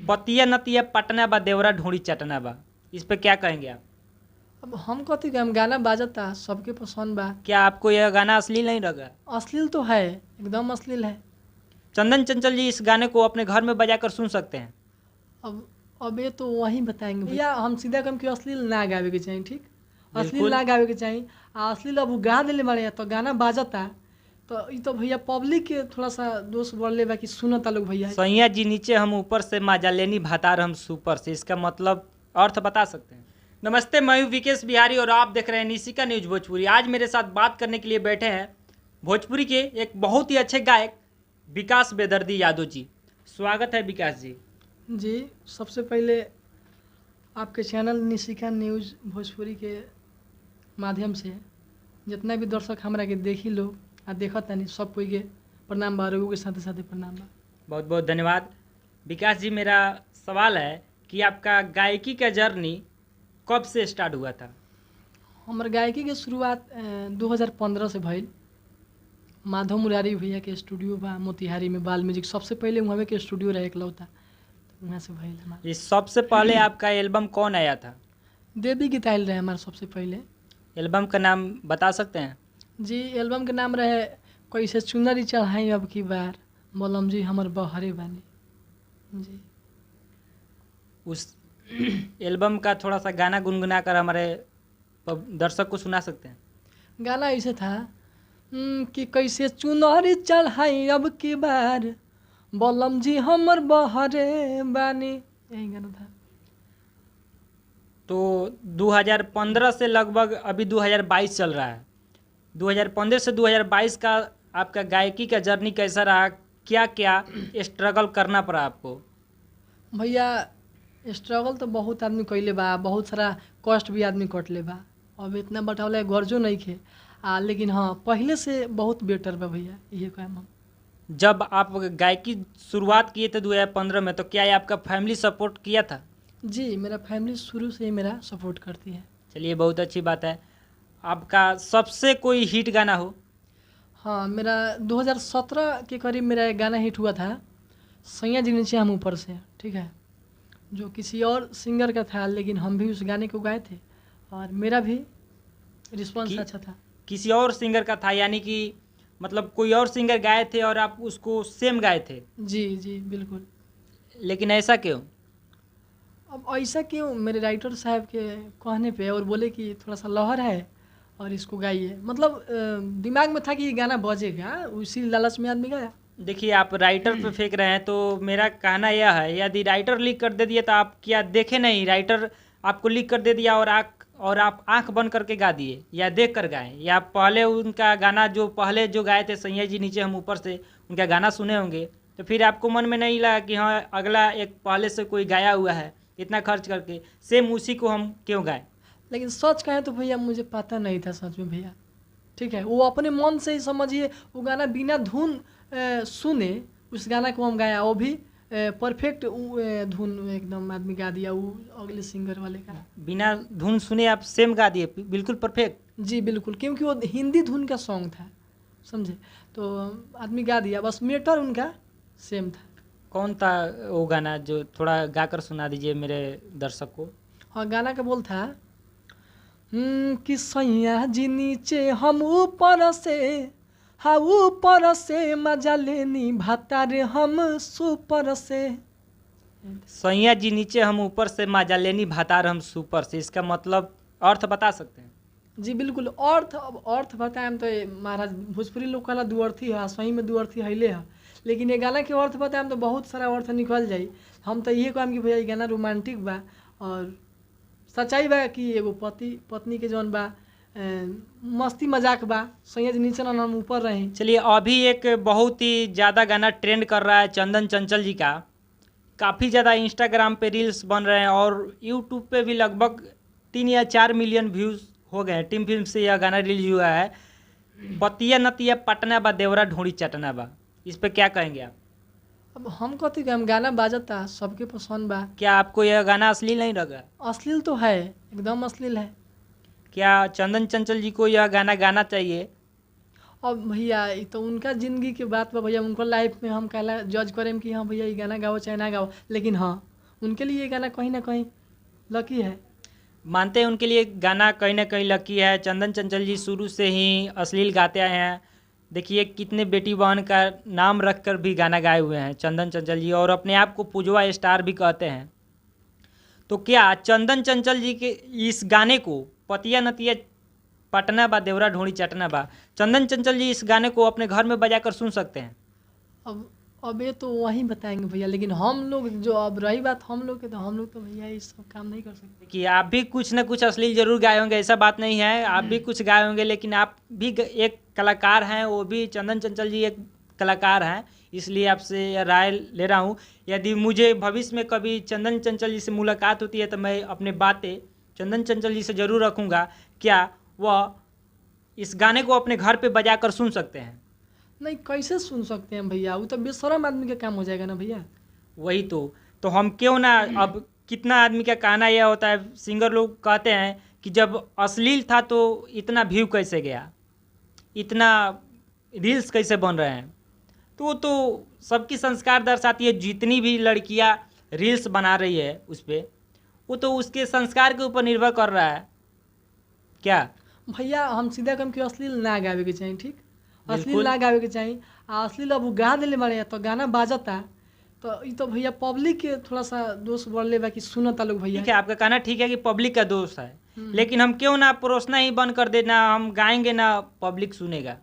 पतिया नतिया पटना बा देवरा ढोड़ी चटना बा, इस पे क्या कहेंगे आप? अब हम कथी हम गाना बाजता सबके पसंद बा। क्या आपको यह गाना अश्लील नहीं लगा? अश्लील तो है, एकदम अश्लील है। चंदन चंचल जी इस गाने को अपने घर में बजाकर सुन सकते हैं। अब ये तो वहीं बताएंगे भैया। हम सीधा कम कि अश्लील ना गावे के चाहिए, ठीक। अश्लील बिल्कुल। ना गावे के चाहिए। अश्लील अब उ गा दिले बाड़े तो गाना बाजता तो ये तो भैया पब्लिक के थोड़ा सा दोष बढ़ले बा कि सुनता लोग भैया। सैया जी नीचे हम ऊपर से, माजा लेनी भातार हम सुपर से, इसका मतलब अर्थ बता सकते हैं? नमस्ते, मैं हूं विकेश बिहारी और आप देख रहे हैं निशिका न्यूज भोजपुरी। आज मेरे साथ बात करने के लिए बैठे हैं भोजपुरी के एक बहुत ही अच्छे गायक विकास बेदर्दी यादव जी। स्वागत है विकास जी। जी, सबसे पहले आपके चैनल निशिका न्यूज भोजपुरी के माध्यम से जितना भी दर्शक हमरा के देखी लोग आ देखत तानी सब कोई के प्रणाम बा, रघु के साथे साथे प्रणाम बा। बहुत बहुत धन्यवाद विकास जी। मेरा सवाल है कि आपका गायकी का जर्नी कब से स्टार्ट हुआ था? हमर गायकी के शुरुआत 2015 से भइल। माधव मुरारी भैया के स्टूडियो बा मोतिहारी में, बाल म्यूजिक सबसे पहले वहाँ के स्टूडियो रहे इकलौता, तो वहाँ से भइल हमार। ये सबसे पहले आपका एल्बम कौन आया था? देवी गीत आयल रहे हमार सबसे पहले। एल्बम का नाम बता सकते हैं? जी, एल्बम के नाम रहे कैसे चुनरी चढ़ाई अब की बार, बलम जी हमर बहरे बानी। जी, उस एल्बम का थोड़ा सा गाना गुनगुना कर हमारे दर्शक को सुना सकते हैं? गाना ऐसे था कि कैसे चुनरी चढ़ाई अब की बार, बलम जी हमर बहरे बानी, यही गाना था। तो 2015 से लगभग अभी 2022 चल रहा है। 2015 से 2022 का आपका गायकी का जर्नी कैसा रहा? क्या क्या स्ट्रगल करना पड़ा आपको? भैया स्ट्रगल तो बहुत आदमी कैले बा, बहुत सारा कष्ट भी आदमी कटले बा। अब इतना बटौले गर्जो नहीं खे लेकिन हाँ पहले से बहुत बेटर बा भैया, ये कहम हम। जब आप गायकी शुरुआत किए थे 2015 में, तो क्या ये आपका फैमिली सपोर्ट किया था? जी, मेरा फैमिली शुरू से ही मेरा सपोर्ट करती है। चलिए, बहुत अच्छी बात है। आपका सबसे कोई हिट गाना हो? हाँ, मेरा 2017 के करीब मेरा एक गाना हिट हुआ था, सैया जी नीचे हम ऊपर से, ठीक है, जो किसी और सिंगर का था लेकिन हम भी उस गाने को गाए थे और मेरा भी रिस्पॉन्स अच्छा था। किसी और सिंगर का था, यानी कि मतलब कोई और सिंगर गाए थे और आप उसको सेम गाए थे? जी जी बिल्कुल। लेकिन ऐसा क्यों? अब ऐसा क्यों, मेरे राइटर साहब के कहने पे और बोले कि थोड़ा सा लहर है और इसको गाइए, मतलब दिमाग में था कि ये गाना बजेगा, उसी लालच में आदमी गाया। देखिए, आप राइटर पे फेंक रहे हैं, तो मेरा कहना यह है, यदि राइटर लिख कर दे दिया तो आप क्या देखे नहीं? राइटर आपको लिख कर दे दिया और आप आंख बंद करके गा दिए या देख कर गाएं, या पहले उनका गाना जो पहले जो गाए थे सैया जी नीचे हम ऊपर से, उनका गाना सुने होंगे, तो फिर आपको मन में नहीं लगा कि हाँ अगला एक पहले से कोई गाया हुआ है, इतना खर्च करके सेम उसी को हम क्यों गाएं? लेकिन सच कहें तो भैया मुझे पता नहीं था सच में भैया, ठीक है। वो अपने मन से ही समझिए, वो गाना बिना धुन सुने उस गाना को हम गाया, वो भी परफेक्ट धुन एकदम आदमी गा दिया, वो अगले सिंगर वाले का। बिना धुन सुने आप सेम गा दिए, बिल्कुल परफेक्ट। जी बिल्कुल, क्योंकि वो हिंदी धुन का सॉन्ग था, समझे, तो आदमी गा दिया, बस मेटर उनका सेम था। कौन था वो गाना, जो थोड़ा गाकर सुना दीजिए मेरे दर्शक को? हाँ, गाना का बोल था कि सैया जी नीचे हम ऊपर से, हाँ ऊपर से मजा लेनी भातार हम सुपर से। सैया जी नीचे हम ऊपर से, माजा लेनी भातार हम सुपर से, इसका मतलब अर्थ बता सकते हैं? जी बिल्कुल, अर्थ अब अर्थ बताएम तो महाराज भोजपुरी लोग कहला दू अर्थी है, सही में दू अर्थी हैले है, लेकिन ये गाना के अर्थ बताएम तो बहुत सारा अर्थ निकल जाई। हम तो ये कहम कि भैया ये गाना रोमांटिक बा और सच्चाई बा कि एगो पति पत्नी के जौन बा मस्ती मजाक बा, सैया जी नीचे ना हम ऊपर रहे। चलिए, अभी एक बहुत ही ज़्यादा गाना ट्रेंड कर रहा है चंदन चंचल जी का, काफ़ी ज़्यादा इंस्टाग्राम पे रील्स बन रहे हैं और यूट्यूब पे भी लगभग 3 या 4 मिलियन व्यूज़ हो गए हैं। टीम फिल्म से यह गाना रिलीज हुआ है, पतिया नतिया पटना बा देवरा ढोड़ी चटना बा, इस पे क्या कहेंगे आप? अब हम कथी हम गाना बाजता सबके पसंद बा। क्या आपको यह गाना अश्लील नहीं लगा? अश्लील तो है, एकदम अश्लील है। क्या चंदन चंचल जी को यह गाना गाना चाहिए? अब भैया ये तो उनका ज़िंदगी के बात बा भैया, उनका लाइफ में हम कहला जज करें कि हाँ भैया ये गाना गाओ चाहे ना गाओ, लेकिन हाँ उनके लिए ये गाना कहीं ना कहीं लकी है। मानते हैं उनके लिए गाना कहीं ना कहीं लकी है। चंदन चंचल जी शुरू से ही अश्लील गाते आए हैं। देखिए कितने बेटी बहन का नाम रख कर भी गाना गाए हुए हैं चंदन चंचल जी, और अपने आप को पुजवा स्टार भी कहते हैं। तो क्या चंदन चंचल जी के इस गाने को पतिया नतिया पटना बा देवरा ढोड़ी चटना बा, चंदन चंचल जी इस गाने को अपने घर में बजाकर सुन सकते हैं? अब ये तो वहीं बताएंगे भैया, लेकिन हम लोग जो, अब रही बात हम लोग के, तो हम लोग तो भैया ये सब काम नहीं कर सकते। कि आप भी कुछ ना कुछ अश्लील जरूर गाए होंगे, ऐसा बात नहीं है, आप भी कुछ गाए होंगे, लेकिन आप भी एक कलाकार हैं, वो भी चंदन चंचल जी एक कलाकार हैं, इसलिए आपसे यह राय ले रहा हूँ। यदि मुझे भविष्य में कभी चंदन चंचल जी से मुलाकात होती है तो मैं अपने बातें चंदन चंचल जी से ज़रूर रखूँगा। क्या वह इस गाने को अपने घर पे बजा कर सुन सकते हैं? नहीं, कैसे सुन सकते हैं भैया, वो तो बेशरम आदमी का काम हो जाएगा ना भैया। वही तो हम क्यों ना, अब कितना आदमी का कहना यह होता है, सिंगर लोग कहते हैं कि जब अश्लील था तो इतना व्यू कैसे गया, इतना रील्स कैसे बन रहे हैं, तो वो तो सबकी संस्कार दर्शाती है। जितनी भी लड़कियां रील्स बना रही है उस पर, वो तो उसके संस्कार के ऊपर निर्भर कर रहा है। क्या भैया हम सीधा कम कि अश्लील ना गावे के चाहिए, ठीक, अश्लील बिल्कुल। ना गावे के चाहिए। अश्लील अब वो गा दिले बारे तो गाना बाजता, तो ये तो भैया पब्लिक के थोड़ा सा दोष बढ़ले बा कि सुनता लोग भैया। ठीक है, आपका कहना ठीक है कि पब्लिक का दोष है, लेकिन हम क्यों ना परोसना ही बंद कर देना, हम गाएंगे ना पब्लिक सुनेगा।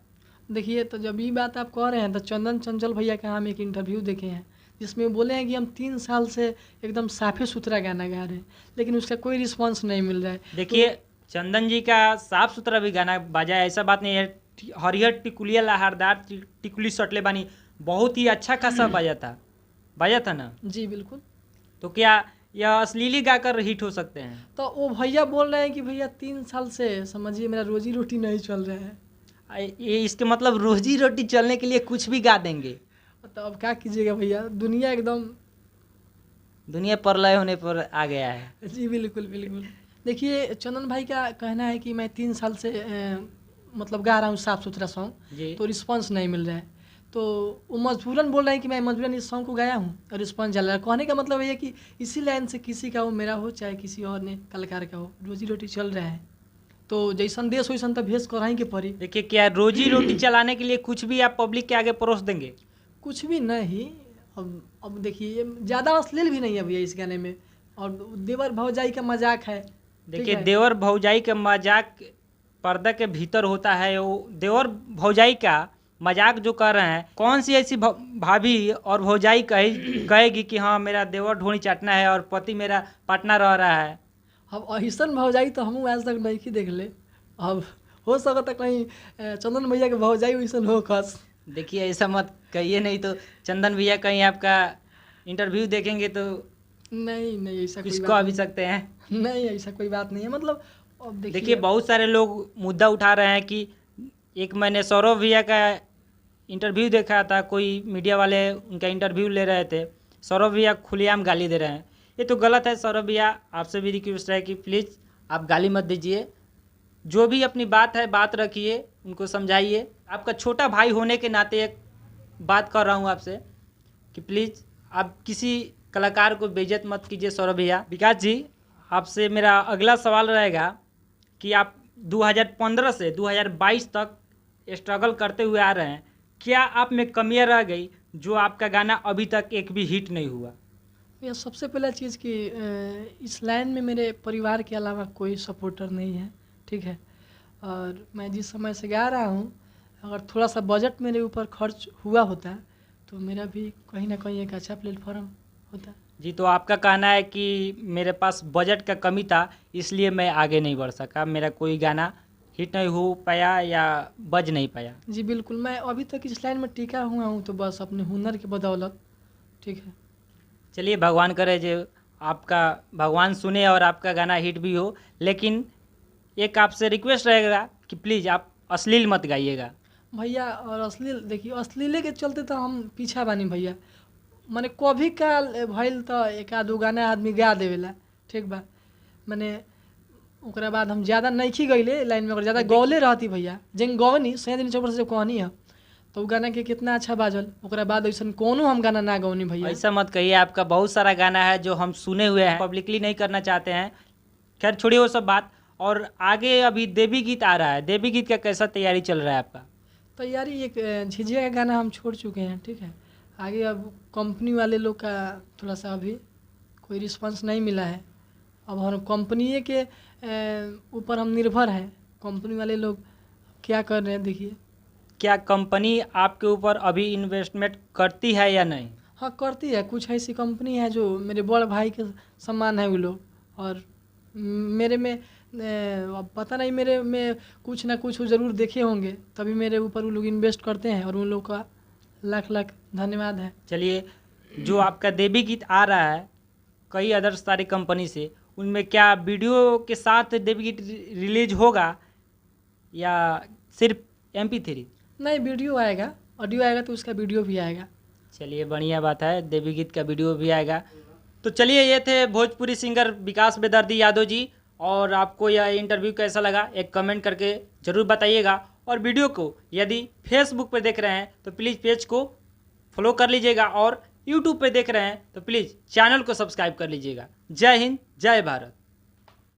देखिए, तो जब ये बात आप कह रहे हैं तो चंदन चंचल भैया का हम एक इंटरव्यू देखे हैं जिसमें बोले हैं कि हम 3 साल से एकदम साफे सुथरा गाना गा रहे हैं, लेकिन उसका कोई रिस्पांस नहीं मिल रहा है। देखिए चंदन जी का साफ सुथरा भी गाना बाजा है, ऐसा बात नहीं है। हरिहर टिकुलिया लहरदार टिकुली सटले बानी बहुत ही अच्छा खासा बाजा था ना। जी बिल्कुल। तो क्या यह अश्लीली गाकर हिट हो सकते हैं? तो वो भैया बोल रहे हैं कि भैया 3 साल से समझिए मेरा रोजी रोटी नहीं चल रहा है। ये इसके मतलब रोजी रोटी चलने के लिए कुछ भी गा देंगे? तो अब क्या कीजिएगा भैया, दुनिया एकदम दुनिया प्रलय होने पर आ गया है। जी बिल्कुल बिल्कुल। देखिए चंदन भाई का कहना है कि मैं 3 साल से मतलब गा रहा हूँ साफ़ सुथरा सॉन्ग, तो रिस्पांस नहीं मिल रहा है। तो वो मजबूरन बोल रहे हैं कि मैं मजबूरन इस सॉन्ग को गाया हूँ और रिस्पांस चल रहा है। कहने का मतलब ये है कि इसी लाइन से किसी का हो, मेरा हो चाहे किसी और ने कलाकार का हो, रोजी रोटी चल रहा है, तो जैसन देश वैसन तो भेज कराई के पड़ी। देखिए क्या रोजी रोटी चलाने के लिए कुछ भी आप पब्लिक के आगे परोस देंगे? कुछ भी नहीं। अब देखिए ज़्यादा अश्लील भी नहीं है भैया इस गाने में, और देवर भौजाई का मजाक है। देखिए देवर भौजाई का मजाक पर्दा के भीतर होता है। वो देवर भौजाई का मजाक जो कर रहे हैं, कौन सी ऐसी भाभी और भौजाई कहेगी कि हाँ मेरा देवर ढोनी चाटना है और पति मेरा पटना रह रहा है। अब अहिसन भौजाई तो हम आज तक नहीं देख ले। अब हो सकता कहीं चंदन भैया के भौजाई वैसन हो खस। देखिए ऐसा मत कहिए, नहीं तो चंदन भैया कहीं आपका इंटरव्यू देखेंगे तो नहीं ऐसा कुछ कह भी सकते हैं। नहीं ऐसा कोई बात नहीं है। मतलब अब देखिए बहुत सारे लोग मुद्दा उठा रहे हैं कि एक मैंने सौरभ भैया का इंटरव्यू देखा था, कोई मीडिया वाले उनका इंटरव्यू ले रहे थे, सौरभ भैया खुलेआम गाली दे रहे हैं। ये तो गलत है। सौरभ भैया आपसे भी रिक्वेस्ट है कि प्लीज़ आप गाली मत दीजिए, जो भी अपनी बात है बात रखिए, उनको समझाइए। आपका छोटा भाई होने के नाते एक बात कर रहा हूँ आपसे कि प्लीज़ आप किसी कलाकार को बेइज्जत मत कीजिए। सौरभ भैया, विकास जी आपसे मेरा अगला सवाल रहेगा कि आप 2015 से 2022 तक स्ट्रगल करते हुए आ रहे हैं, क्या आप में कमियां रह गई जो आपका गाना अभी तक एक भी हिट नहीं हुआ? यह सबसे पहला चीज़ कि इस लाइन में मेरे परिवार के अलावा कोई सपोर्टर नहीं है, ठीक है। और मैं जिस समय से गा रहा हूँ, अगर थोड़ा सा बजट मेरे ऊपर खर्च हुआ होता तो मेरा भी कहीं ना कहीं एक अच्छा प्लेटफॉर्म होता। जी, तो आपका कहना है कि मेरे पास बजट का कमी था इसलिए मैं आगे नहीं बढ़ सका, मेरा कोई गाना हिट नहीं हो पाया या बज नहीं पाया। जी बिल्कुल, मैं अभी तक इस लाइन में टिका हुआ हूँ तो बस अपने हुनर की बदौलत, ठीक है। चलिए भगवान करे जो आपका भगवान सुने और आपका गाना हिट भी हो, लेकिन एक आपसे रिक्वेस्ट रहेगा कि प्लीज़ आप अश्लील मत गाइएगा भैया। और अश्लील देखिए, अश्लीले के चलते तो हम पीछा बानी भैया। मैंने कभी का भइल तो एक आध गाना आदमी गा देवेला, ठीक बा, मैंने ओकरा बाद हम ज़्यादा नहीं गईले लाइन में, अगर ज़्यादा गौले रहती भैया जेंग गवनी सही दिन चौपर से कहनी है तो उ गाना के कितना अच्छा बाजल, ओकरा बाद ऐसा कोनो हम गाना ना गौनी भैया। ऐसा मत कहिए, आपका बहुत सारा गाना है जो हम सुने हुए हैं, पब्लिकली नहीं करना चाहते हैं। खैर छोड़िए वो सब बात। और आगे अभी देवी गीत आ रहा है, देवी गीत का कैसा तैयारी चल रहा है आपका? तैयारी एक झिझिया का गाना हम छोड़ चुके हैं, ठीक है। आगे अब कंपनी वाले लोग का थोड़ा सा अभी कोई रिस्पांस नहीं मिला है। अब हम कंपनी के ऊपर हम निर्भर हैं, कंपनी वाले लोग क्या कर रहे हैं देखिए। क्या कंपनी आपके ऊपर अभी इन्वेस्टमेंट करती है या नहीं? हाँ करती है, कुछ ऐसी कंपनी है जो मेरे बड़ भाई के समान है वो लोग, और मेरे में अब पता नहीं, मेरे में कुछ ना कुछ वो ज़रूर देखे होंगे, तभी मेरे ऊपर वो लोग इन्वेस्ट करते हैं, और उन लोग का लाख लाख धन्यवाद है। चलिए, जो आपका देवी गीत आ रहा है कई अदर सारी कंपनी से, उनमें क्या वीडियो के साथ देवी गीत रिलीज होगा या सिर्फ MP3? नहीं, वीडियो आएगा, ऑडियो आएगा तो उसका वीडियो भी आएगा। चलिए बढ़िया बात है, देवी गीत का वीडियो भी आएगा। तो चलिए, ये थे भोजपुरी सिंगर विकास बेदर्दी यादव जी। और आपको यह इंटरव्यू कैसा लगा एक कमेंट करके ज़रूर बताइएगा। और वीडियो को यदि फेसबुक पर देख रहे हैं तो प्लीज़ पेज को फॉलो कर लीजिएगा, और यूट्यूब पे देख रहे हैं तो प्लीज़ चैनल को सब्सक्राइब कर लीजिएगा। जय हिंद, जय भारत।